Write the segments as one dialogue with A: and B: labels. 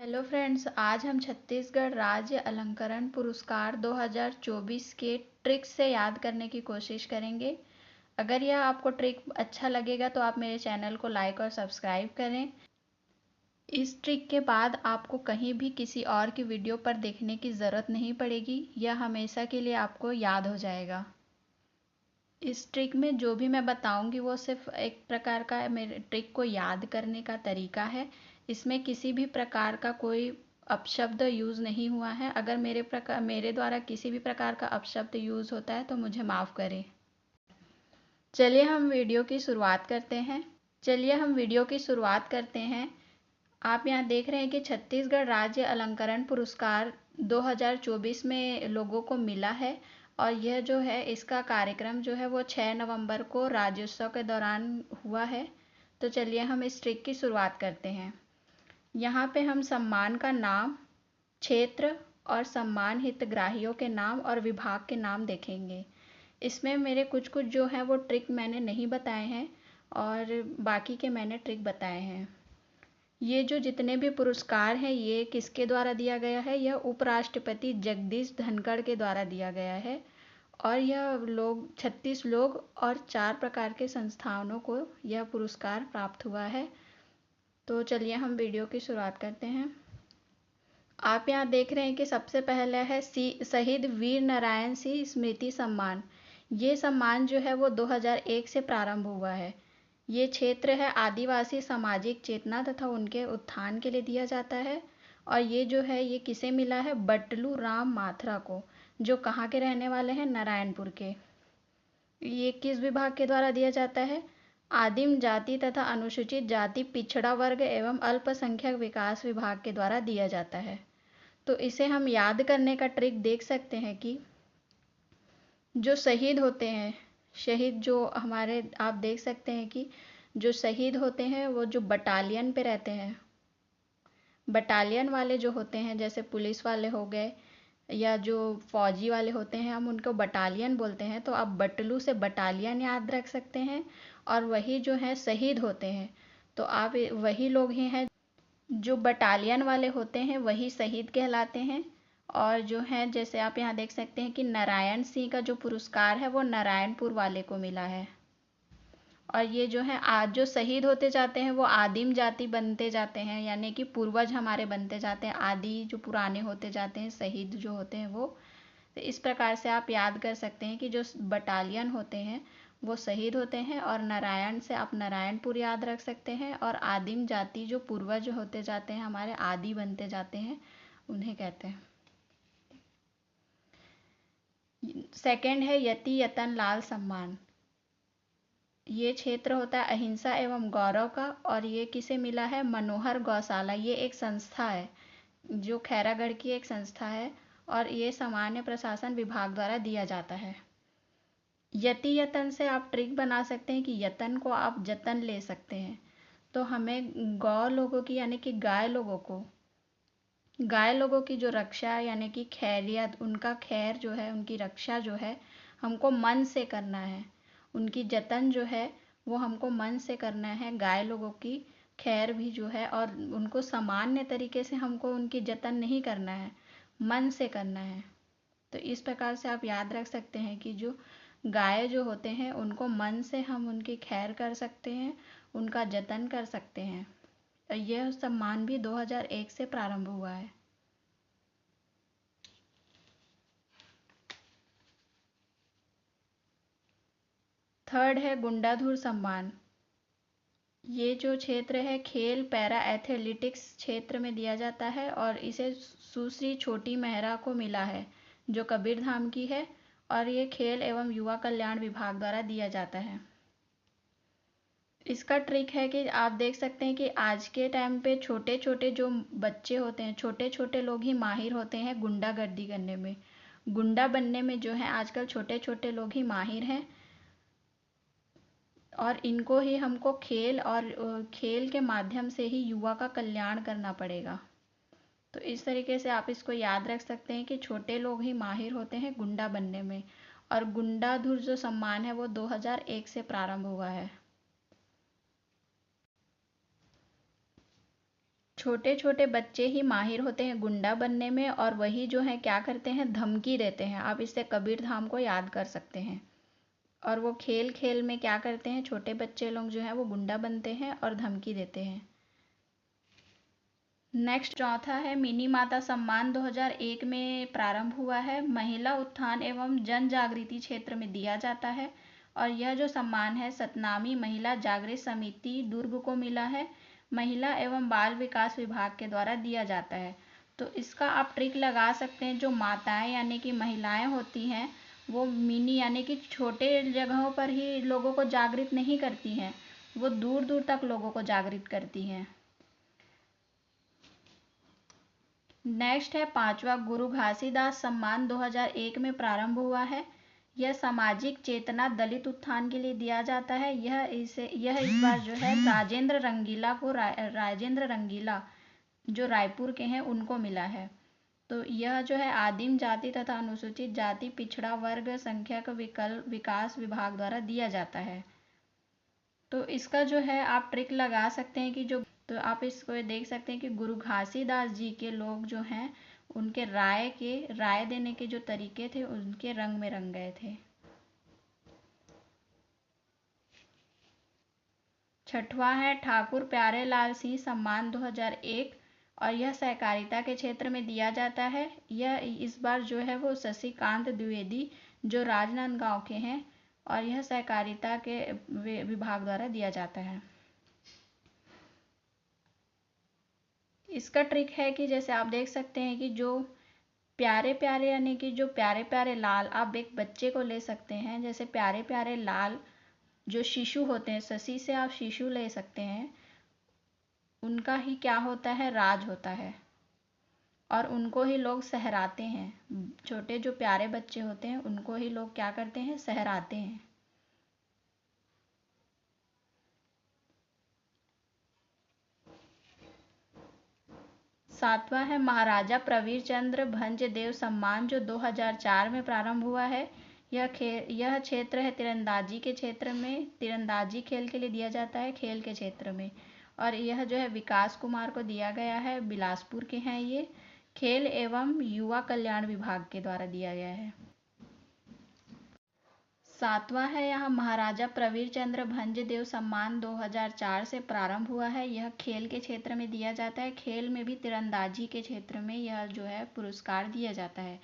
A: Hello friends, आज हम छत्तीसगढ़ राज्य अलंकरण पुरस्कार 2024 के ट्रिक्स से याद करने की कोशिश करेंगे। अगर यह आपको ट्रिक अच्छा लगेगा तो आप मेरे चैनल को लाइक और सब्सक्राइब करें। इस ट्रिक के बाद आपको कहीं भी किसी और की वीडियो पर देखने की ज़रूरत नहीं पड़ेगी। यह हमेशा के लिए आपको याद हो जाएगा। इस ट्रिक में जो भी मैं बताऊंगी वो सिर्फ एक प्रकार का मेरे ट्रिक को याद करने का तरीका है। इसमें किसी भी प्रकार का कोई अपशब्द यूज़ नहीं हुआ है। अगर मेरे द्वारा किसी भी प्रकार का अपशब्द यूज़ होता है तो मुझे माफ़ करें। चलिए हम वीडियो की शुरुआत करते हैं। आप यहाँ देख रहे हैं कि छत्तीसगढ़ राज्य अलंकरण पुरस्कार 2024 में लोगों को मिला है। और यह जो है इसका कार्यक्रम जो है वो 6 नवंबर को राज्योत्सव के दौरान हुआ है। तो चलिए हम इस ट्रिक की शुरुआत करते हैं। यहाँ पे हम सम्मान का नाम, क्षेत्र और सम्मान हितग्राहियों के नाम और विभाग के नाम देखेंगे। इसमें मेरे कुछ कुछ जो है वो ट्रिक मैंने नहीं बताए हैं और बाकी के मैंने ट्रिक बताए हैं। ये जो जितने भी पुरस्कार हैं ये किसके द्वारा दिया गया है? यह उपराष्ट्रपति जगदीश धनखड़ के द्वारा दिया गया है। और यह लोग 36 लोग और 4 प्रकार के संस्थानों को यह पुरस्कार प्राप्त हुआ है। तो चलिए हम वीडियो की शुरुआत करते हैं। आप यहाँ देख रहे हैं कि सबसे पहले है शहीद वीर नारायण सिंह स्मृति सम्मान। ये सम्मान जो है वो 2001 से प्रारंभ हुआ है। ये क्षेत्र है आदिवासी सामाजिक चेतना तथा उनके उत्थान के लिए दिया जाता है। और ये जो है ये किसे मिला है? बटलू राम माथुर को, जो कहाँ के रहने वाले हैं? नारायणपुर के। ये किस विभाग के द्वारा दिया जाता है? आदिम जाति तथा अनुसूचित जाति पिछड़ा वर्ग एवं अल्पसंख्यक विकास विभाग के द्वारा दिया जाता है। तो इसे हम याद करने का ट्रिक देख सकते हैं कि जो शहीद होते हैं, शहीद जो हमारे आप देख सकते हैं कि जो शहीद होते हैं वो जो बटालियन पे रहते हैं, बटालियन वाले जो होते हैं जैसे पुलिस वाले हो गए या जो फौजी वाले होते हैं हम उनको बटालियन बोलते हैं। तो आप बटलू से बटालियन याद रख सकते हैं। और वही जो है शहीद होते हैं तो आप वही लोग ही हैं जो बटालियन वाले होते हैं वही शहीद कहलाते हैं। और जो है जैसे आप यहाँ देख सकते हैं कि नारायण सिंह का जो पुरस्कार है वो नारायणपुर वाले को मिला है। और ये जो है आज जो शहीद होते जाते हैं वो आदिम जाति बनते जाते हैं, यानी कि पूर्वज हमारे बनते जाते हैं, आदि जो पुराने होते जाते हैं, शहीद जो होते हैं वो। तो इस प्रकार से आप याद कर सकते हैं कि जो बटालियन होते हैं वो शहीद होते हैं। और नारायण से आप नारायणपुर याद रख सकते हैं। और आदिम जाति जो पूर्वज होते जाते हैं हमारे, आदि बनते जाते हैं, उन्हें कहते हैं। सेकंड है यति यतन लाल सम्मान। ये क्षेत्र होता है अहिंसा एवं गौरव का। और ये किसे मिला है? मनोहर गौशाला। ये एक संस्था है जो खैरागढ़ की एक संस्था है। और ये सामान्य प्रशासन विभाग द्वारा दिया जाता है। यति यतन से आप ट्रिक बना सकते हैं कि यतन को आप जतन ले सकते हैं। तो हमें गौ लोगों की यानी कि गाय लोगों की जो रक्षा यानी कि खैरियत, उनका खैर जो है, उनकी रक्षा जो है हमको मन से करना है। उनकी जतन जो है वो हमको मन से करना है। गाय लोगों की खैर भी जो है, और उनको सामान्य तरीके से हमको उनकी जतन नहीं करना है, मन से करना है। तो इस प्रकार से आप याद रख सकते हैं कि जो गाय जो होते हैं उनको मन से हम उनकी खैर कर सकते हैं, उनका जतन कर सकते हैं। यह सम्मान भी 2001 से प्रारंभ हुआ है। थर्ड है गुंडाधुर सम्मान। ये जो क्षेत्र है खेल पैरा एथलेटिक्स क्षेत्र में दिया जाता है। और इसे सुश्री छोटी मेहरा को मिला है जो कबीरधाम की है। और ये खेल एवं युवा कल्याण विभाग द्वारा दिया जाता है। इसका ट्रिक है कि आप देख सकते हैं कि आज के टाइम पे छोटे छोटे जो बच्चे होते हैं, छोटे छोटे लोग ही माहिर होते हैं गुंडागर्दी करने में। गुंडा बनने में जो है आजकल छोटे छोटे लोग ही माहिर हैं। और इनको ही हमको खेल और खेल के माध्यम से ही युवा का कल्याण करना पड़ेगा। तो इस तरीके से आप इसको याद रख सकते हैं कि छोटे लोग ही माहिर होते हैं गुंडा बनने में। और गुंडाधुर जो सम्मान है वो 2001 से प्रारंभ हुआ है। छोटे छोटे बच्चे ही माहिर होते हैं गुंडा बनने में, और वही जो है क्या करते हैं, धमकी देते हैं। आप इससे कबीर धाम को याद कर सकते हैं। और वो खेल खेल में क्या करते हैं, छोटे बच्चे लोग जो है वो गुंडा बनते हैं और धमकी देते हैं। नेक्स्ट चौथा है मिनी माता सम्मान 2001 में प्रारंभ हुआ है। महिला उत्थान एवं जन जागृति क्षेत्र में दिया जाता है। और यह जो सम्मान है सतनामी महिला जागृत समिति दुर्ग को मिला है। महिला एवं बाल विकास विभाग के द्वारा दिया जाता है। तो इसका आप ट्रिक लगा सकते हैं, जो माताएं यानी कि महिलाएं होती हैं वो मिनी यानी कि छोटे जगहों पर ही लोगों को जागृत नहीं करती हैं, वो दूर दूर तक लोगों को जागृत करती हैं। नेक्स्ट है पांचवा गुरु घासीदास सम्मान 2001 में प्रारंभ हुआ है। यह सामाजिक चेतना दलित उत्थान के लिए दिया जाता है। यह इस बार जो है राजेंद्र रंगीला जो रायपुर के हैं उनको मिला है। तो यह जो है आदिम जाति तथा अनुसूचित जाति पिछड़ा वर्ग संख्यक विकास विभाग द्वारा दिया जाता है। तो इसका जो है आप ट्रिक लगा सकते हैं कि जो, तो आप इसको देख सकते हैं कि गुरु घासीदास जी के लोग जो हैं उनके राय देने के जो तरीके थे उनके रंग में रंग गए थे। छठवां है ठाकुर प्यारेलाल सिंह सम्मान 2001, और यह सहकारिता के क्षेत्र में दिया जाता है। यह इस बार जो है वो शशिकांत द्विवेदी जो राजनांदगांव के हैं, और यह सहकारिता के विभाग द्वारा दिया जाता है। इसका ट्रिक है कि जैसे आप देख सकते हैं कि जो प्यारे प्यारे यानी कि जो प्यारे प्यारे लाल, आप एक बच्चे को ले सकते हैं, जैसे प्यारे प्यारे लाल जो शिशु होते हैं, शशि से आप शिशु ले सकते हैं, उनका ही क्या होता है, राज होता है, और उनको ही लोग सहराते हैं। छोटे जो प्यारे बच्चे होते हैं उनको ही लोग क्या करते हैं, सहराते हैं। सातवां है महाराजा प्रवीर चंद्र भंजदेव सम्मान जो 2004 में प्रारंभ हुआ है। यह क्षेत्र है तीरंदाजी के क्षेत्र में, तीरंदाजी खेल के लिए दिया जाता है खेल के क्षेत्र में। और यह जो है विकास कुमार को दिया गया है, बिलासपुर के हैं ये। खेल एवं युवा कल्याण विभाग के द्वारा दिया गया है। सातवां है यहाँ महाराजा प्रवीर चंद्र भंजदेव सम्मान 2004 से प्रारंभ हुआ है। यह खेल के क्षेत्र में दिया जाता है, खेल में भी तीरंदाजी के क्षेत्र में यह जो है पुरस्कार दिया जाता है।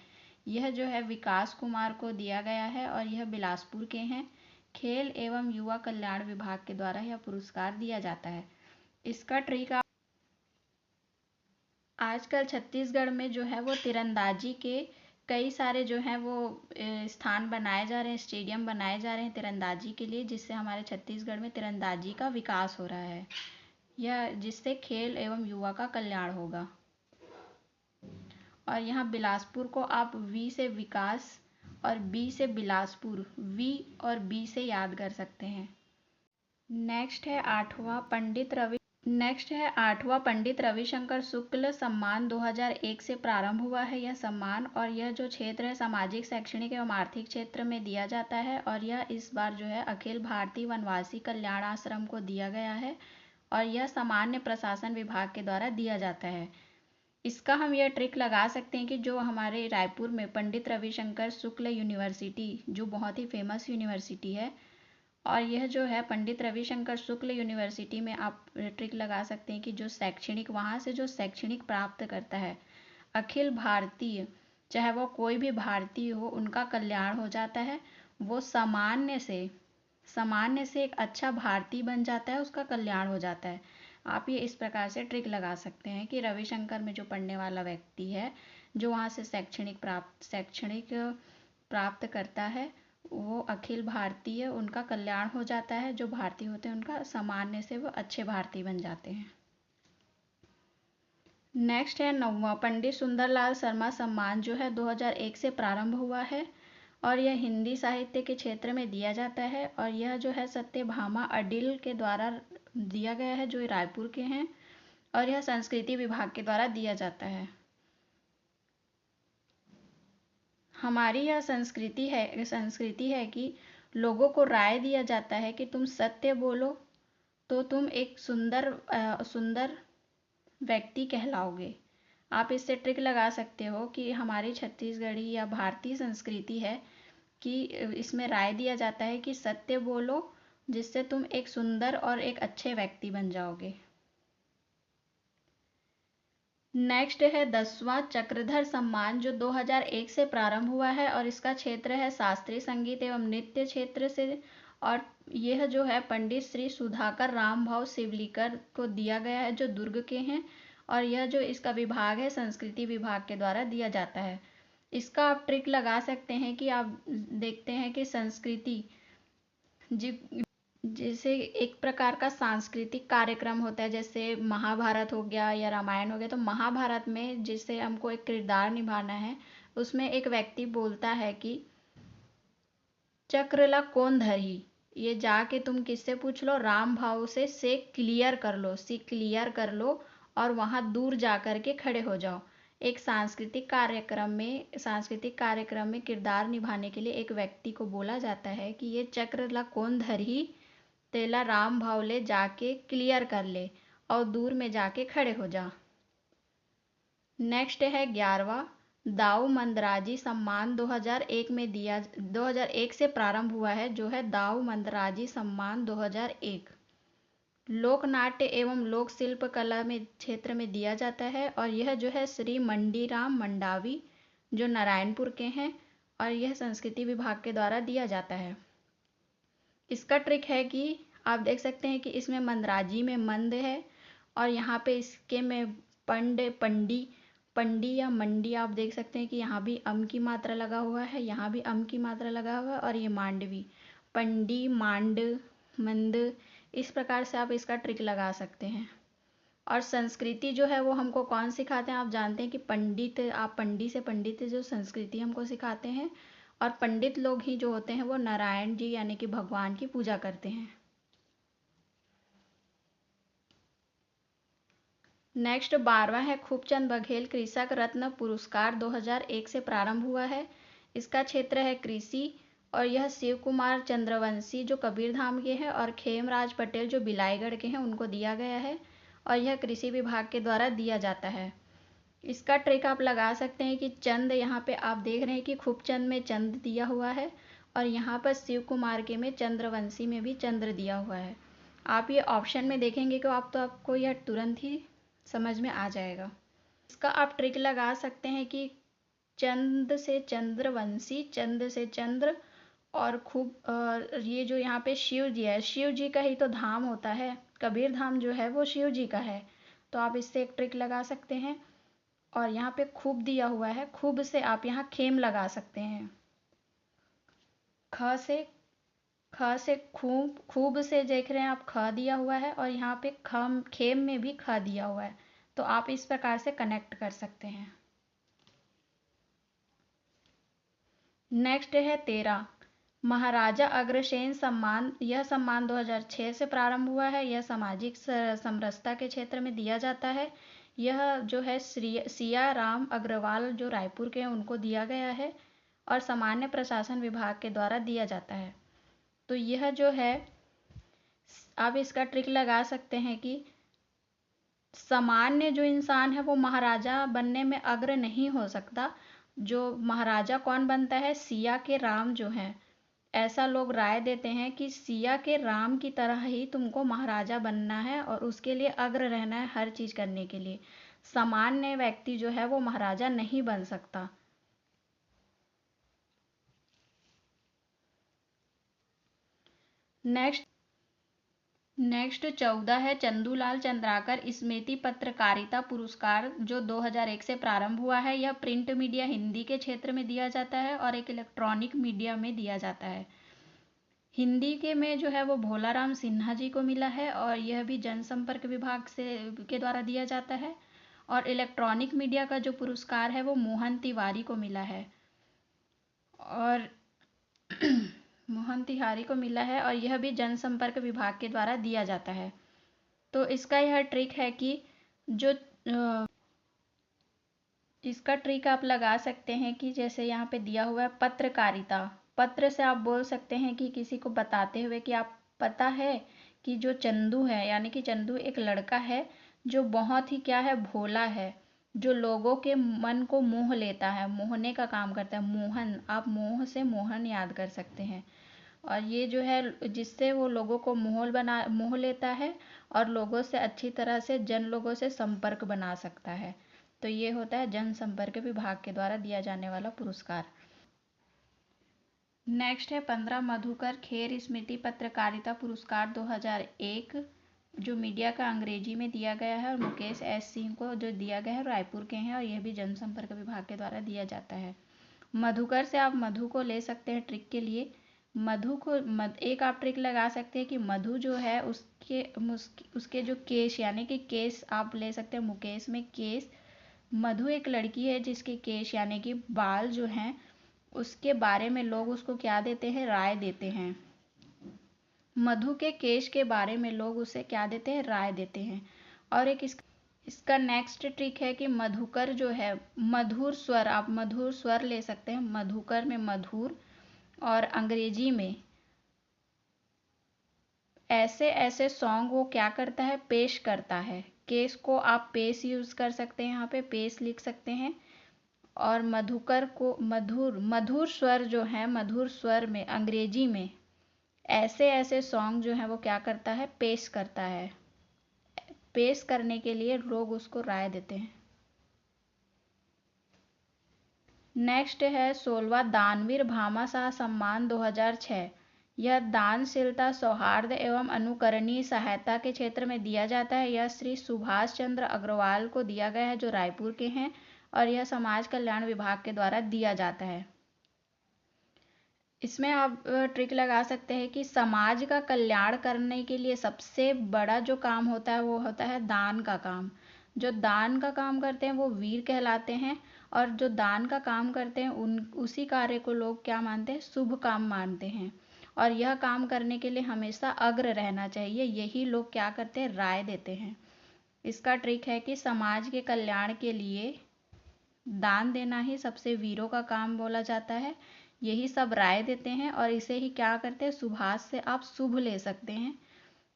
A: यह जो है विकास कुमार को दिया गया है और यह बिलासपुर के हैं। खेल एवं युवा कल्याण विभाग के द्वारा यह पुरस्कार दिया जाता है। इसका ट्रिक आजकल छत्तीसगढ़ में जो है वो तीरंदाजी के कई सारे जो हैं वो स्थान बनाए जा रहे हैं, स्टेडियम बनाए जा रहे हैं तीरंदाजी के लिए, जिससे हमारे छत्तीसगढ़ में तीरंदाजी का विकास हो रहा है, यह जिससे खेल एवं युवा का कल्याण होगा। और यहाँ बिलासपुर को आप वी से विकास और बी से बिलासपुर, वी और बी से याद कर सकते हैं। नेक्स्ट है आठवां पंडित रविशंकर शुक्ल सम्मान 2001 से प्रारंभ हुआ है यह सम्मान, और यह जो क्षेत्र है सामाजिक शैक्षणिक एवं आर्थिक क्षेत्र में दिया जाता है। और यह इस बार जो है अखिल भारतीय वनवासी कल्याण आश्रम को दिया गया है, और यह सामान्य प्रशासन विभाग के द्वारा दिया जाता है। इसका हम यह ट्रिक लगा सकते हैं कि जो हमारे रायपुर में पंडित रविशंकर शुक्ल यूनिवर्सिटी जो बहुत ही फेमस यूनिवर्सिटी है, और यह जो है पंडित रविशंकर शुक्ल यूनिवर्सिटी में आप ट्रिक लगा सकते हैं कि जो शैक्षणिक वहाँ से जो शैक्षणिक प्राप्त करता है अखिल भारतीय, चाहे वो कोई भी भारतीय हो, उनका कल्याण हो जाता है। वो सामान्य से एक अच्छा भारतीय बन जाता है, उसका कल्याण हो जाता है। आप ये इस प्रकार से ट्रिक लगा सकते हैं कि रविशंकर में जो पढ़ने वाला व्यक्ति है जो वहाँ से शैक्षणिक प्राप्त करता है वो अखिल भारतीय, उनका कल्याण हो जाता है। जो भारतीय होते हैं उनका सामान्य से वो अच्छे भारतीय बन जाते हैं। नेक्स्ट है नौवां पंडित सुंदरलाल शर्मा सम्मान जो है 2001 से प्रारंभ हुआ है, और यह हिंदी साहित्य के क्षेत्र में दिया जाता है। और यह जो है सत्यभामा अडिल के द्वारा दिया गया है जो रायपुर के हैं, और यह संस्कृति विभाग के द्वारा दिया जाता है। हमारी यह संस्कृति है कि लोगों को राय दिया जाता है कि तुम सत्य बोलो तो तुम एक सुंदर व्यक्ति कहलाओगे। आप इससे ट्रिक लगा सकते हो कि हमारी छत्तीसगढ़ी या भारतीय संस्कृति है कि इसमें राय दिया जाता है कि सत्य बोलो, जिससे तुम एक सुंदर और एक अच्छे व्यक्ति बन जाओगे। नेक्स्ट है 10वां चक्रधर सम्मान, जो 2001 से प्रारंभ हुआ है और इसका क्षेत्र है शास्त्रीय संगीत एवं नृत्य क्षेत्र से। और यह जो है पंडित श्री सुधाकर रामभाव सिवलीकर को दिया गया है, जो दुर्ग के हैं। और यह जो इसका विभाग है संस्कृति विभाग के द्वारा दिया जाता है। इसका आप ट्रिक लगा सकते हैं कि आप देखते हैं कि संस्कृति जैसे एक प्रकार का सांस्कृतिक कार्यक्रम होता है, जैसे महाभारत हो गया या रामायण हो गया। तो महाभारत में जिससे हमको एक किरदार निभाना है, उसमें एक व्यक्ति बोलता है कि चक्रला कौन धरी, ये जाके तुम किससे पूछ लो, राम भाव से क्लियर कर लो, सी क्लियर कर लो और वहां दूर जा कर के खड़े हो जाओ। एक सांस्कृतिक कार्यक्रम में किरदार निभाने के लिए एक व्यक्ति को बोला जाता है कि ये चक्रला कौन धरी, तेला राम भावले जाके क्लियर कर ले और दूर में जाके खड़े हो जा। नेक्स्ट है 11वां दाऊ मंदराजी सम्मान, 2001 से प्रारंभ हुआ है, जो है दाऊ मंदराजी सम्मान 2001। लोक नाट्य एवं लोक शिल्प कला में क्षेत्र में दिया जाता है। और यह जो है श्री मंडीराम मंडावी, जो नारायणपुर के हैं, और यह संस्कृति विभाग के द्वारा दिया जाता है। इसका ट्रिक है कि आप देख सकते हैं कि इसमें मंदराजी में मंद है और यहाँ पे इसके में पंडी या मंडी, आप देख सकते हैं कि यहाँ भी अम की मात्रा लगा हुआ है, यहाँ भी अम की मात्रा लगा हुआ है। और ये मांडवी, पंडी, मांड, मंद, इस प्रकार से आप इसका ट्रिक लगा सकते हैं। और संस्कृति जो है वो हमको कौन सिखाते हैं, आप जानते हैं कि पंडित, आप पंडित जो संस्कृति हमको सिखाते हैं। और पंडित लोग ही जो होते हैं वो नारायण जी यानी कि भगवान की पूजा करते हैं। नेक्स्ट 12वां है खूबचंद बघेल कृषक रत्न पुरस्कार, 2001 से प्रारंभ हुआ है। इसका क्षेत्र है कृषि। और यह शिव कुमार चंद्रवंशी जो कबीरधाम के हैं और खेमराज पटेल जो बिलाईगढ़ के हैं उनको दिया गया है। और यह कृषि विभाग के द्वारा दिया जाता है। इसका ट्रिक आप लगा सकते हैं कि चंद, यहाँ पे आप देख रहे हैं कि खूबचंद में चंद दिया हुआ है और यहाँ पर शिव कुमार के में चंद्रवंशी में भी चंद्र दिया हुआ है। आप ये ऑप्शन में देखेंगे कि आपको यह तुरंत ही समझ में आ जाएगा। इसका आप ट्रिक लगा सकते हैं कि चंद से चंद्रवंशी, चंद से चंद्र, और खूब ये जो यहाँ पे शिव जी है, शिव जी का ही तो धाम होता है, कबीर धाम जो है वो शिव जी का है। तो आप इससे एक ट्रिक लगा सकते हैं। और यहाँ पे खूब दिया हुआ है, खूब से आप यहाँ खेम लगा सकते हैं। ख से खूब, खूब से देख रहे हैं आप, ख दिया हुआ है और यहाँ पे खेम में भी ख दिया हुआ है। तो आप इस प्रकार से कनेक्ट कर सकते हैं। नेक्स्ट है 13 महाराजा अग्रसेन सम्मान। यह सम्मान 2006 से प्रारंभ हुआ है। यह सामाजिक समरसता के क्षेत्र में दिया जाता है। यह जो है सिया राम अग्रवाल जो रायपुर के हैं उनको दिया गया है और सामान्य प्रशासन विभाग के द्वारा दिया जाता है। तो यह जो है आप इसका ट्रिक लगा सकते हैं कि सामान्य जो इंसान है वो महाराजा बनने में अग्र नहीं हो सकता। जो महाराजा कौन बनता है, सिया के राम जो हैं। ऐसा लोग राय देते हैं कि सिया के राम की तरह ही तुमको महाराजा बनना है और उसके लिए अग्र रहना है हर चीज करने के लिए। सामान्य व्यक्ति जो है वो महाराजा नहीं बन सकता। नेक्स्ट 14 है चंदूलाल चंद्राकर स्मृति पत्रकारिता पुरस्कार, जो 2001 से प्रारंभ हुआ है। यह प्रिंट मीडिया हिंदी के क्षेत्र में दिया जाता है और एक इलेक्ट्रॉनिक मीडिया में दिया जाता है। हिंदी के में जो है वो भोलाराम सिन्हा जी को मिला है और यह भी जनसंपर्क विभाग के द्वारा दिया जाता है। और इलेक्ट्रॉनिक मीडिया का जो पुरस्कार है वो मोहन तिवारी को मिला है और मोहन तिवारी को मिला है और यह भी जनसंपर्क विभाग के द्वारा दिया जाता है। तो इसका यह ट्रिक है कि जो इसका ट्रिक आप लगा सकते हैं कि जैसे यहाँ पे दिया हुआ है पत्रकारिता, पत्र से आप बोल सकते हैं कि किसी को बताते हुए कि आप पता है कि जो चंदू है यानी कि चंदू एक लड़का है जो बहुत ही क्या है, भोला है, जो लोगों के मन को मोह लेता है, मोहने का काम करता है। मोहन, आप मोह से मोहन याद कर सकते हैं। और ये जो है जिससे वो लोगों को मोह लेता है और लोगों से अच्छी तरह से जन लोगों से संपर्क बना सकता है। तो ये होता है जनसंपर्क विभाग के द्वारा दिया जाने वाला पुरस्कार। नेक्स्ट है 15 मधुकर खेर स्मृति पत्रकारिता पुरस्कार 2001, जो मीडिया का अंग्रेजी में दिया गया है, और मुकेश एस सिंह को जो दिया गया है रायपुर के हैं, और यह भी जनसंपर्क विभाग के द्वारा दिया जाता है। मधुकर से आप मधु को ले सकते हैं ट्रिक के लिए। मधु को एक आप ट्रिक लगा सकते हैं कि मधु जो है उसके जो केश, यानी कि केस आप ले सकते हैं, मुकेश में केस। मधु एक लड़की है जिसके केश यानी कि बाल जो हैं उसके बारे में लोग उसको क्या देते हैं, राय देते हैं। मधु के केश के बारे में लोग उसे क्या देते हैं, राय देते हैं। और एक इसका नेक्स्ट ट्रिक है कि मधुकर जो है, मधुर स्वर, आप मधुर स्वर ले सकते हैं। मधुकर में मधुर, और अंग्रेजी में ऐसे ऐसे सॉन्ग वो क्या करता है, पेश करता है। केस को आप पेश यूज कर सकते हैं, यहाँ पे पेश लिख सकते हैं। और मधुकर को मधुर, मधुर स्वर जो है, मधुर स्वर में अंग्रेजी में ऐसे ऐसे सॉन्ग जो है वो क्या करता है, पेश करता है। पेश करने के लिए लोग उसको राय देते हैं। नेक्स्ट है 16वां दानवीर भामाशाह सम्मान 2006। यह दानशीलता, सौहार्द एवं अनुकरणीय सहायता के क्षेत्र में दिया जाता है। यह श्री सुभाष चंद्र अग्रवाल को दिया गया है, जो रायपुर के हैं, और यह समाज कल्याण विभाग के द्वारा दिया जाता है। इसमें आप ट्रिक लगा सकते हैं कि समाज का कल्याण करने के लिए सबसे बड़ा जो काम होता है वो होता है दान का काम। जो दान का काम करते हैं वो वीर कहलाते हैं, और जो दान का काम करते हैं उसी कार्य को लोग क्या मानते हैं, शुभ काम मानते हैं। और यह काम करने के लिए हमेशा अग्र रहना चाहिए, यही लोग क्या करते हैं, राय देते हैं। इसका ट्रिक है कि समाज के कल्याण के लिए दान देना ही सबसे वीरों का काम बोला जाता है, यही सब राय देते हैं, और इसे ही क्या करते हैं, सुभाष से आप शुभ ले सकते हैं।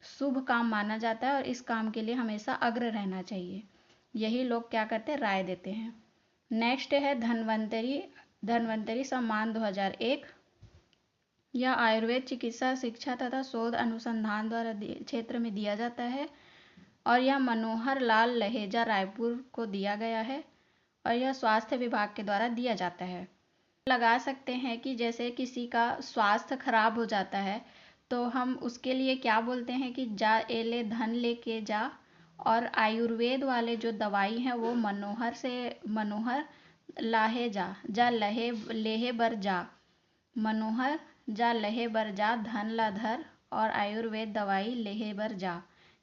A: शुभ काम माना जाता है और इस काम के लिए हमेशा अग्र रहना चाहिए, यही लोग क्या करते हैं, राय देते हैं। नेक्स्ट है धन्वंतरी, धन्वंतरी सम्मान 2001। यह आयुर्वेद चिकित्सा शिक्षा तथा शोध अनुसंधान द्वारा क्षेत्र में दिया जाता है, और यह मनोहर लाल लहेजा रायपुर को दिया गया है, और यह स्वास्थ्य विभाग के द्वारा दिया जाता है। लगा सकते हैं कि जैसे किसी का स्वास्थ्य खराब हो जाता है तो हम उसके लिए क्या बोलते हैं कि जा एले धन लेके जा, और आयुर्वेद वाले जो दवाई हैं वो मनोहर से, मनोहर लाहे जा लहे लेहे बर जा, मनोहर जा लहे बर जा, धन ला धर, और आयुर्वेद दवाई लेहे बर जा।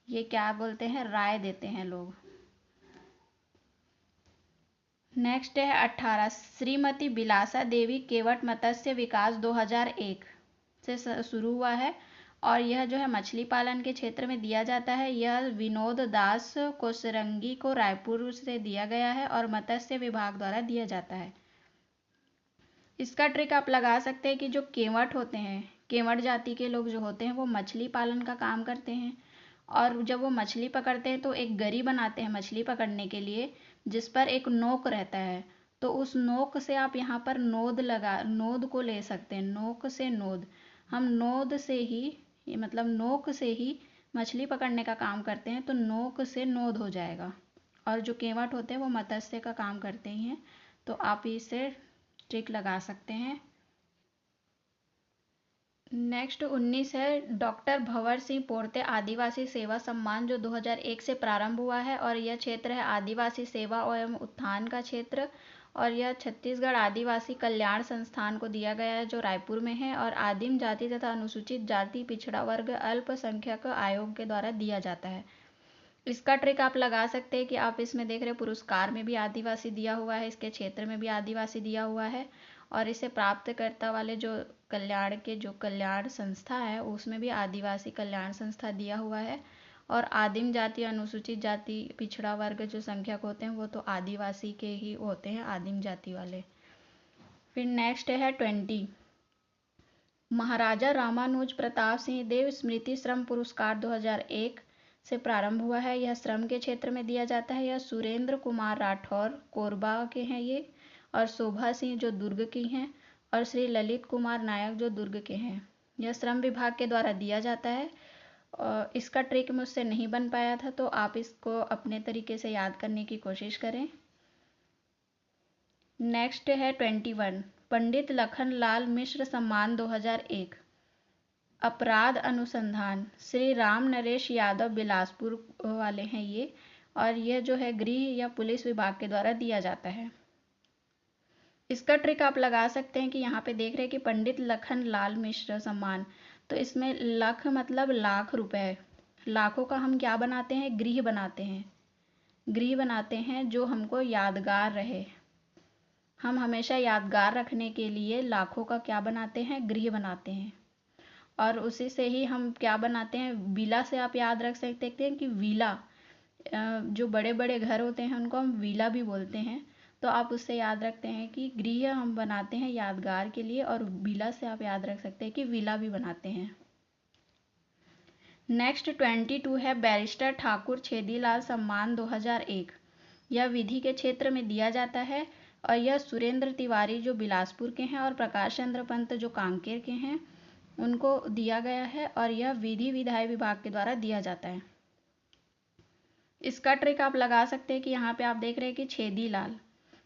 A: ये क्या बोलते हैं, राय देते हैं लोग। नेक्स्ट है 18 श्रीमती बिलासा देवी केवट मत्स्य विकास 2001 से शुरू हुआ है, और यह जो है मछली पालन के क्षेत्र में दिया जाता है। यह विनोद दास कोसरंगी को रायपुर से दिया गया है, और मत्स्य विभाग द्वारा दिया जाता है। इसका ट्रिक आप लगा सकते हैं कि जो केवट होते हैं, केवट जाति के लोग जो होते हैं वो मछली पालन का काम करते हैं, और जब वो मछली पकड़ते हैं तो एक गरी बनाते हैं मछली पकड़ने के लिए, जिस पर एक नोक रहता है। तो उस नोक से आप यहाँ पर नोद को ले सकते हैं, नोक से नोद। हम नोद से ही, मतलब नोक से ही मछली पकड़ने का काम करते हैं, तो नोक से नोद हो जाएगा। और जो केवट होते हैं वो मत्स्य का काम करते ही हैं, तो आप इसे ट्रिक लगा सकते हैं। नेक्स्ट 19 है डॉक्टर भंवर सिंह पोर्ते आदिवासी सेवा सम्मान, जो 2001 से प्रारंभ हुआ है, और यह क्षेत्र है आदिवासी सेवा एवं उत्थान का क्षेत्र, और यह छत्तीसगढ़ आदिवासी कल्याण संस्थान को दिया गया है, जो रायपुर में है, और आदिम जाति तथा अनुसूचित जाति पिछड़ा वर्ग अल्पसंख्यक आयोग के द्वारा दिया जाता है। इसका ट्रिक आप लगा सकते हैं कि आप इसमें देख रहे पुरस्कार में भी आदिवासी दिया हुआ है, इसके क्षेत्र में भी आदिवासी दिया हुआ है, और इसे प्राप्तकर्ता वाले जो कल्याण के जो कल्याण संस्था है उसमें भी आदिवासी कल्याण संस्था दिया हुआ है, और आदिम जाति अनुसूचित जाति पिछड़ा वर्ग जो संख्यक होते हैं वो तो आदिवासी के ही होते हैं, आदिम जाति वाले। फिर नेक्स्ट है 20 महाराजा रामानुज प्रताप सिंह देव स्मृति श्रम पुरस्कार 2001, से प्रारंभ हुआ है। यह श्रम के क्षेत्र में दिया जाता है। यह सुरेंद्र कुमार राठौर कोरबा के हैं ये, और शोभा सिंह जो दुर्ग की हैं, और श्री ललित कुमार नायक जो दुर्ग के हैं। यह श्रम विभाग के द्वारा दिया जाता है। और इसका ट्रिक मुझसे नहीं बन पाया था, तो आप इसको अपने तरीके से याद करने की कोशिश करें। नेक्स्ट है 21, पंडित लखन लाल मिश्र सम्मान 2001, अपराध अनुसंधान, श्री राम नरेश यादव बिलासपुर वाले हैं ये, और यह जो है गृह या पुलिस विभाग के द्वारा दिया जाता है। इसका ट्रिक आप लगा सकते हैं कि यहाँ पे देख रहे हैं कि पंडित लखन लाल मिश्र सम्मान, तो इसमें लख मतलब लाख रुपए, लाखों का हम क्या बनाते हैं, गृह बनाते हैं। गृह बनाते हैं जो हमको यादगार रहे। हम हमेशा यादगार रखने के लिए लाखों का क्या बनाते हैं, गृह बनाते हैं। और उसी से ही हम क्या बनाते हैं, विला से आप याद रख सकते हैं कि विला, जो बड़े बड़े घर होते हैं उनको हम विला भी बोलते हैं। तो आप उससे याद रखते हैं कि गृह हम बनाते हैं यादगार के लिए, और विला से आप याद रख सकते हैं कि विला भी बनाते हैं। नेक्स्ट 22 है बैरिस्टर ठाकुर छेदीलाल सम्मान 2001। यह विधि के क्षेत्र में दिया जाता है, और यह सुरेंद्र तिवारी जो बिलासपुर के हैं और प्रकाश चंद्र पंत जो कांकेर के हैं उनको दिया गया है, और यह विधि विधायी विभाग के द्वारा दिया जाता है। इसका ट्रिक आप लगा सकते हैं कि यहाँ पे आप देख रहे हैं कि छेदीलाल,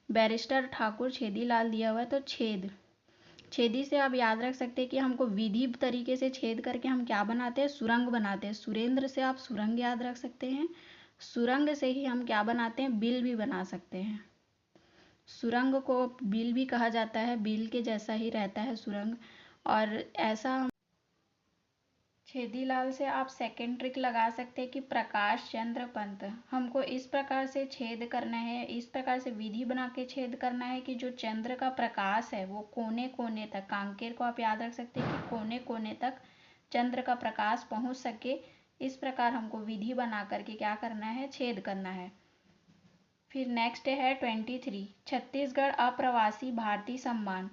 A: बैरिस्टर ठाकुर छेदीलाल दिया हुआ है, तो छेदी से आप याद रख सकते हैं कि हमको विधि तरीके से छेद करके हम क्या बनाते हैं, सुरंग बनाते हैं। सुरेंद्र से आप सुरंग याद रख सकते हैं। सुरंग से ही हम क्या बनाते हैं, बिल भी बना सकते हैं। सुरंग को बिल भी कहा जाता है, बिल के जैसा ही रहता है सुरंग। और ऐसा छेदीलाल से आप सेकेंड ट्रिक लगा सकते हैं कि प्रकाश चंद्र पंत, हमको इस प्रकार से छेद करना है, इस प्रकार से विधि बना के छेद करना है कि जो चंद्र का प्रकाश है वो कोने कोने तक, कांकेर को आप याद रख सकते हैं कि कोने कोने तक चंद्र का प्रकाश पहुंच सके। इस प्रकार हमको विधि बना करके क्या करना है, छेद करना है। फिर नेक्स्ट है 23, छत्तीसगढ़ अप्रवासी भारतीय सम्मान।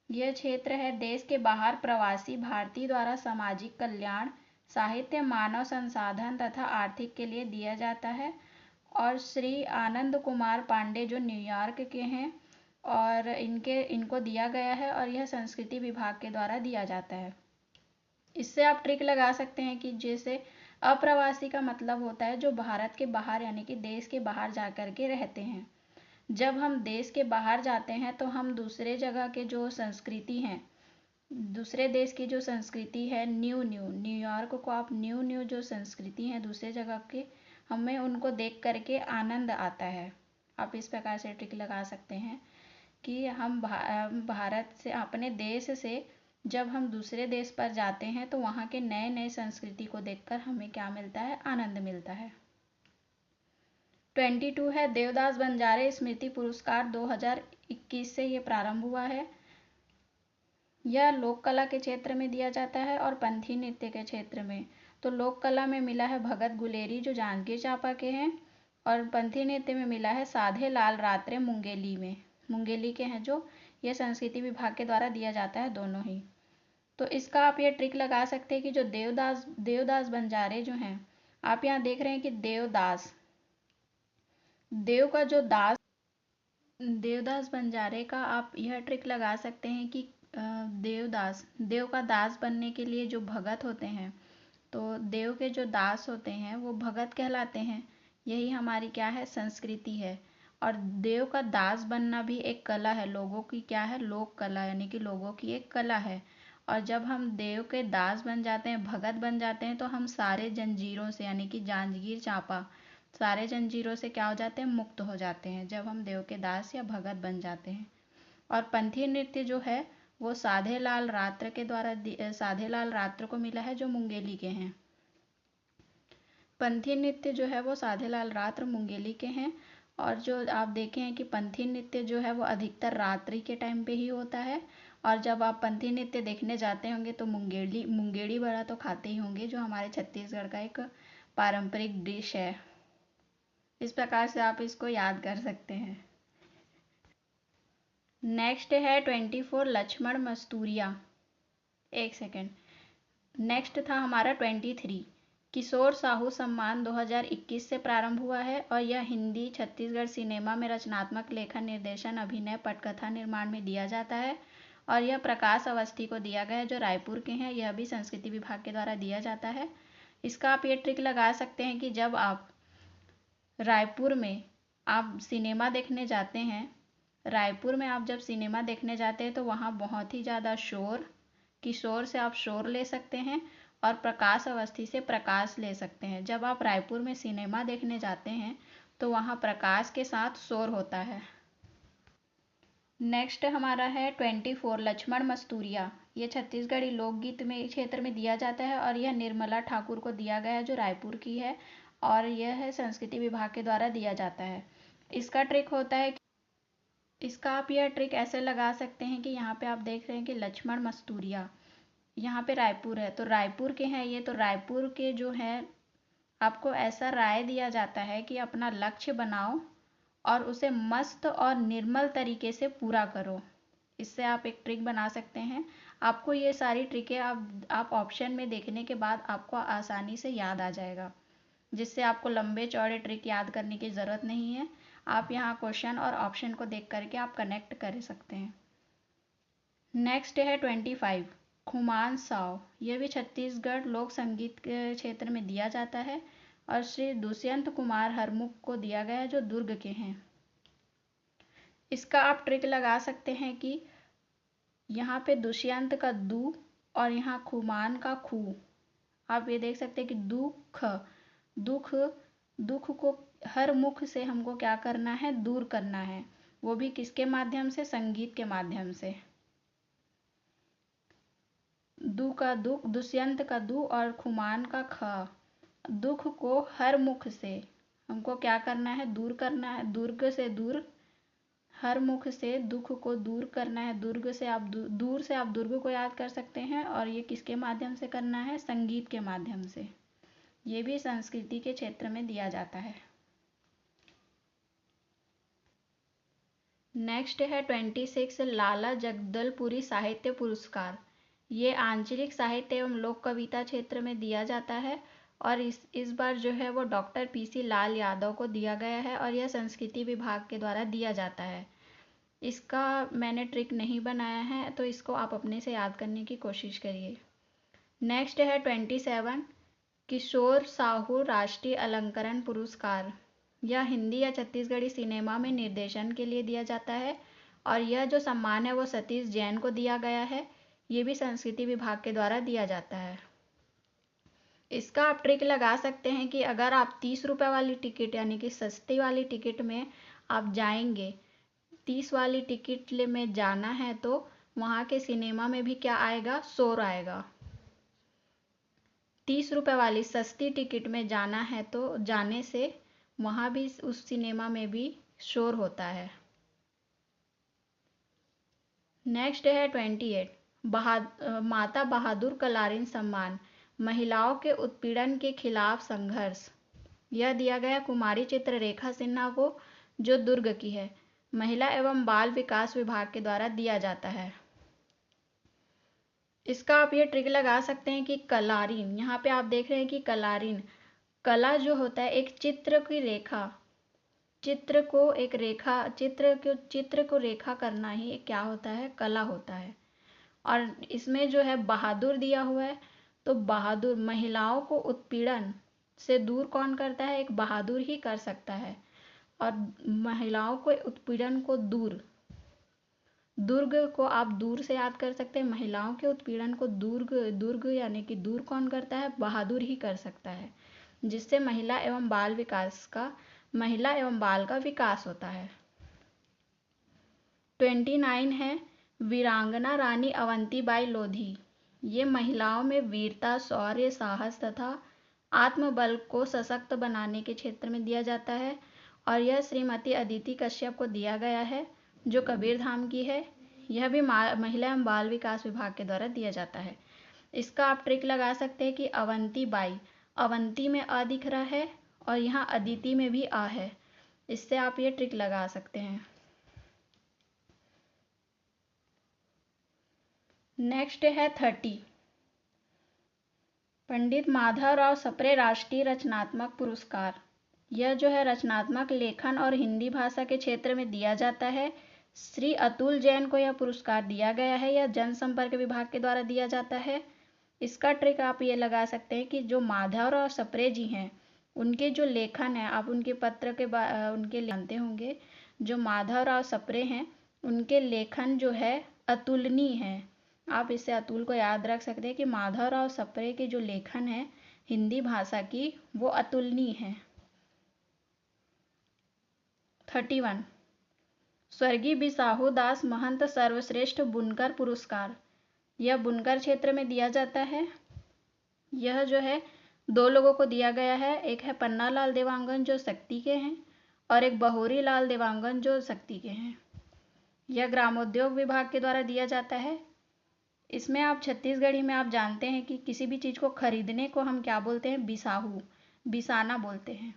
A: यह क्षेत्र है देश के बाहर प्रवासी भारतीय द्वारा सामाजिक कल्याण, साहित्य, मानव संसाधन तथा आर्थिक के लिए दिया जाता है। और श्री आनंद कुमार पांडे जो न्यूयॉर्क के हैं, और इनको दिया गया है, और यह संस्कृति विभाग के द्वारा दिया जाता है। इससे आप ट्रिक लगा सकते हैं कि जैसे अप्रवासी का मतलब होता है जो भारत के बाहर यानी कि देश के बाहर जा कर के रहते हैं। जब हम देश के बाहर जाते हैं तो हम दूसरे जगह के जो संस्कृति हैं, दूसरे देश की जो संस्कृति है, न्यूयॉर्क को आप न्यू जो संस्कृति है दूसरे जगह के, हमें उनको देख करके आनंद आता है। आप इस प्रकार से ट्रिक लगा सकते हैं कि हम भारत से, अपने देश से जब हम दूसरे देश पर जाते हैं तो वहाँ के नए नए संस्कृति को देखकर हमें क्या मिलता है, आनंद मिलता है। 22 है देवदास बंजारे स्मृति पुरस्कार 2021 से ये प्रारंभ हुआ है। यह लोक कला के क्षेत्र में दिया जाता है और पंथी नृत्य के क्षेत्र में। तो लोक कला में मिला है भगत गुलेरी जो जांजगीर चांपा के हैं, और पंथी नृत्य में मिला है साधे लाल रात्रे मुंगेली के हैं, जो यह संस्कृति विभाग के द्वारा दिया जाता है, दोनों ही। तो इसका आप ये ट्रिक लगा सकते हैं कि जो देवदास बंजारे जो हैं, आप यहाँ देख रहे हैं कि देव का जो देवदास बंजारे का आप यह ट्रिक लगा सकते हैं कि देव का दास बनने के लिए जो भगत होते हैं, तो देव के जो दास होते हैं वो भगत कहलाते हैं। यही हमारी क्या है, संस्कृति है। और देव का दास बनना भी एक कला है, लोगों की क्या है, लोक कला, यानी कि लोगों की एक कला है। और जब हम देव के दास बन जाते हैं, भगत बन जाते हैं, तो हम सारे जंजीरों से यानी कि जांजगीर चांपा सारे जंजीरों से क्या हो जाते हैं, मुक्त हो जाते हैं, जब हम देव के दास या भगत बन जाते हैं। और पंथी नृत्य जो है वो साधे लाल रात्र को मिला है, जो मुंगेली के हैं। पंथी नृत्य जो है वो साधे लाल रात्र मुंगेली के हैं। और जो आप देखें हैं कि पंथी नृत्य जो है वो अधिकतर रात्रि के टाइम पे ही होता है। और जब आप पंथी नृत्य देखने जाते होंगे तो मुंगेली बड़ा तो खाते ही होंगे, जो हमारे छत्तीसगढ़ का एक पारंपरिक डिश है। इस प्रकार से आप इसको याद कर सकते हैं। नेक्स्ट है 24 लक्ष्मण मस्तूरिया। एक सेकेंड, नेक्स्ट था हमारा 23 किशोर साहू सम्मान 2021 से प्रारंभ हुआ है और यह हिंदी छत्तीसगढ़ सिनेमा में रचनात्मक लेखन निर्देशन अभिनय पटकथा निर्माण में दिया जाता है। और यह प्रकाश अवस्थी को दिया गया है जो रायपुर के हैं। यह भी संस्कृति विभाग के द्वारा दिया जाता है। इसका आप ये ट्रिक लगा सकते हैं कि जब आप रायपुर में आप सिनेमा देखने जाते हैं, रायपुर में आप जब सिनेमा देखने जाते हैं तो वहाँ बहुत ही ज़्यादा शोर, किशोर से आप शोर ले सकते हैं और प्रकाश अवस्थी से प्रकाश ले सकते हैं। जब आप रायपुर में सिनेमा देखने जाते हैं तो वहाँ प्रकाश के साथ शोर होता है। नेक्स्ट हमारा है 24 लक्ष्मण मस्तूरिया। ये छत्तीसगढ़ी लोकगीत में क्षेत्र में दिया जाता है और यह निर्मला ठाकुर को दिया गया है जो रायपुर की है और यह है संस्कृति विभाग के द्वारा दिया जाता है। इसका ट्रिक होता है इसका आप यह ट्रिक ऐसे लगा सकते हैं कि यहाँ पे आप देख रहे हैं कि लक्ष्मण मस्तूरिया, यहाँ पे रायपुर है तो रायपुर के हैं ये, तो रायपुर के जो है आपको ऐसा राय दिया जाता है कि अपना लक्ष्य बनाओ और उसे मस्त और निर्मल तरीके से पूरा करो। इससे आप एक ट्रिक बना सकते हैं। आपको ये सारी ट्रिकें आप ऑप्शन में देखने के बाद आपको आसानी से याद आ जाएगा, जिससे आपको लंबे चौड़े ट्रिक याद करने की ज़रूरत नहीं है। आप यहाँ क्वेश्चन और ऑप्शन को देख करके आप कनेक्ट कर सकते हैं। नेक्स्ट है 25 खुमान साव। यह भी छत्तीसगढ़ लोक संगीत के क्षेत्र में दिया जाता है और श्री दुष्यंत कुमार हरमुख को दिया गया है जो दुर्ग के हैं। इसका आप ट्रिक लगा सकते हैं कि यहाँ पे दुष्यंत का दू और यहाँ खुमान का खू, आप ये देख सकते हैं कि दुख दुख को हर मुख से हमको क्या करना है, दूर करना है। वो भी किसके माध्यम से, संगीत के माध्यम से। दू का दुख, दुष्यंत का दू और खुमान का ख, दुख को हर मुख से हमको क्या करना है, दूर करना है। दुर्ग से दूर, हर मुख से दुख को दूर करना है। दुर्ग से आप दूर से आप दुर्ग को याद कर सकते हैं और ये किसके माध्यम से करना है, संगीत के माध्यम से। ये भी संस्कृति के क्षेत्र में दिया जाता है। नेक्स्ट है 26 लाला जगदलपुरी साहित्य पुरस्कार। ये आंचलिक साहित्य एवं लोक कविता क्षेत्र में दिया जाता है और इस बार जो है वो डॉक्टर पीसी लाल यादव को दिया गया है और यह संस्कृति विभाग के द्वारा दिया जाता है। इसका मैंने ट्रिक नहीं बनाया है तो इसको आप अपने से याद करने की कोशिश करिए। नेक्स्ट है 27 किशोर साहू राष्ट्रीय अलंकरण पुरस्कार। यह हिंदी या छत्तीसगढ़ी सिनेमा में निर्देशन के लिए दिया जाता है और यह जो सम्मान है वो सतीश जैन को दिया गया है। ये भी संस्कृति विभाग के द्वारा दिया जाता है। इसका आप ट्रिक लगा सकते हैं कि अगर आप 30 रुपये वाली टिकट यानी कि सस्ती वाली टिकट में आप जाएंगे, 30 वाली टिकट में जाना है तो वहाँ के सिनेमा में भी क्या आएगा, शोर आएगा। 30 रुपये वाली सस्ती टिकट में जाना है तो जाने से वहाँ भी उस सिनेमा में भी शोर होता है। नेक्स्ट है 28 माता बहादुर कलारिन सम्मान, महिलाओं के उत्पीड़न के खिलाफ संघर्ष। यह दिया गया कुमारी चित्ररेखा सिन्हा को जो दुर्ग की है। महिला एवं बाल विकास विभाग के द्वारा दिया जाता है। इसका आप ये ट्रिक लगा सकते हैं कि कलारिन, यहाँ पे आप देख रहे हैं कि कलारिन, कला जो होता है एक चित्र की रेखा, चित्र को रेखा करना ही क्या होता है, कला होता है। और इसमें जो है बहादुर दिया हुआ है तो बहादुर, महिलाओं को उत्पीड़न से दूर कौन करता है, एक बहादुर ही कर सकता है। और महिलाओं को उत्पीड़न को दूर, दुर्ग को आप दूर से याद कर सकते हैं। महिलाओं के उत्पीड़न को दुर्ग यानी कि दूर कौन करता है, बहादुर ही कर सकता है, जिससे महिला एवं बाल का विकास होता है। 29 है वीरांगना रानी अवंतीबाई लोधी। ये महिलाओं में वीरता, शौर्य, साहस तथा आत्मबल को सशक्त बनाने के क्षेत्र में दिया जाता है और यह श्रीमती अदिति कश्यप को दिया गया है जो कबीरधाम की है। यह भी महिला एवं बाल विकास विभाग के द्वारा दिया जाता है। इसका आप ट्रिक लगा सकते हैं कि अवंतीबाई, अवंती में अ दिख रहा है और यहाँ अदिति में भी अ है, इससे आप ये ट्रिक लगा सकते हैं। नेक्स्ट है 30 पंडित माधवराव सप्रे राष्ट्रीय रचनात्मक पुरस्कार, यह जो है रचनात्मक लेखन और हिंदी भाषा के क्षेत्र में दिया जाता है। श्री अतुल जैन को यह पुरस्कार दिया गया है। यह जनसंपर्क विभाग के द्वारा दिया जाता है। इसका ट्रिक आप ये लगा सकते हैं कि जो माधवराव सप्रे जी हैं, उनके जो लेखन है, आप उनके पत्र के उनके जानते होंगे। जो माधवराव सप्रे हैं, उनके लेखन जो है अतुलनीय है। आप इससे अतुल को याद रख सकते हैं कि माधवराव सप्रे के जो लेखन है हिंदी भाषा की, वो अतुलनीय है। 31 स्वर्गीय बिसाहू दास महंत सर्वश्रेष्ठ बुनकर पुरस्कार, यह बुनकर क्षेत्र में दिया जाता है। यह जो है 2 लोगों को दिया गया है। एक है पन्नालाल देवांगन जो शक्ति के हैं, और एक बहोरी लाल देवांगन जो शक्ति के हैं। यह ग्रामोद्योग विभाग के द्वारा दिया जाता है। इसमें आप छत्तीसगढ़ी में आप जानते हैं कि किसी भी चीज़ को खरीदने को हम क्या बोलते हैं? बिसाहू, बिसाना बोलते हैं।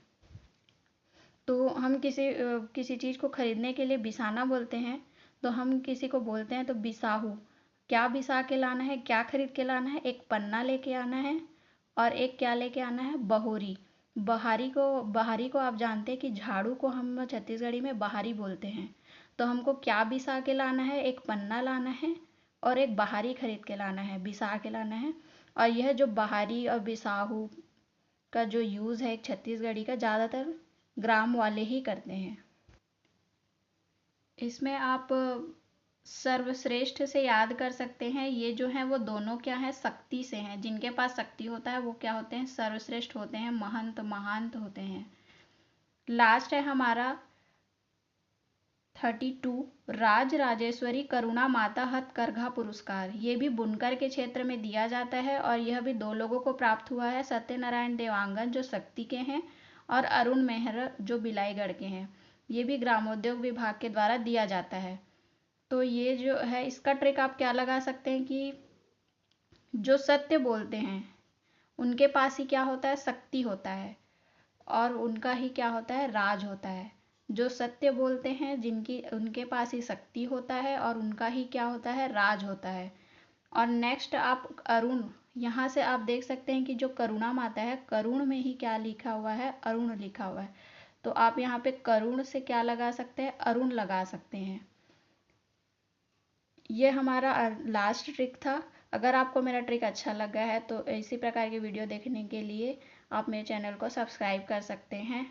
A: तो हम किसी चीज़ को खरीदने के लिए बिसाना बोलते हैं। तो हम किसी को बोलते हैं तो बिसाहू। क्या बिसा के लाना है, क्या खरीद के लाना है? एक पन्ना लेके आना है, और एक क्या लेके आना है? बहोरी। बहारी को आप जानते हैं कि झाड़ू को हम छत्तीसगढ़ी में बहारी बोलते हैं। तो हमको क्या बिसा के लाना है? एक पन्ना लाना है और एक बहारी खरीद के लाना है, बिसा के लाना है। और यह जो बहारी और बिसाहू का जो यूज़ है एक छत्तीसगढ़ी का, ज़्यादातर ग्राम वाले ही करते हैं। इसमें आप सर्वश्रेष्ठ से याद कर सकते हैं। ये जो है वो दोनों क्या है? शक्ति से हैं। जिनके पास शक्ति होता है वो क्या होते हैं? सर्वश्रेष्ठ होते हैं, महंत महांत होते हैं। लास्ट है हमारा 32 राज राजेश्वरी करुणा माता हथकरघा पुरस्कार, ये भी बुनकर के क्षेत्र में दिया जाता है। और यह भी 2 लोगों को प्राप्त हुआ है। सत्यनारायण देवांगन जो शक्ति के हैं, और अरुण मेहर जो बिलाईगढ़ के हैं। ये भी ग्रामोद्योग विभाग के द्वारा दिया जाता है। तो ये जो है इसका ट्रिक आप क्या लगा सकते हैं कि जो सत्य बोलते हैं उनके पास ही क्या होता है? शक्ति होता है, और उनका ही क्या होता है? राज होता है। जो सत्य बोलते हैं उनके पास ही शक्ति होता है, और उनका ही क्या होता है? राज होता है। और नेक्स्ट आप अरुण, यहाँ से आप देख सकते हैं कि जो करुणा माता है, करुण में ही क्या लिखा हुआ है? अरुण लिखा हुआ है। तो आप यहाँ पे करुण से क्या लगा सकते हैं? अरुण लगा सकते हैं। ये हमारा लास्ट ट्रिक था। अगर आपको मेरा ट्रिक अच्छा लगा है तो इसी प्रकार की वीडियो देखने के लिए आप मेरे चैनल को सब्सक्राइब कर सकते हैं।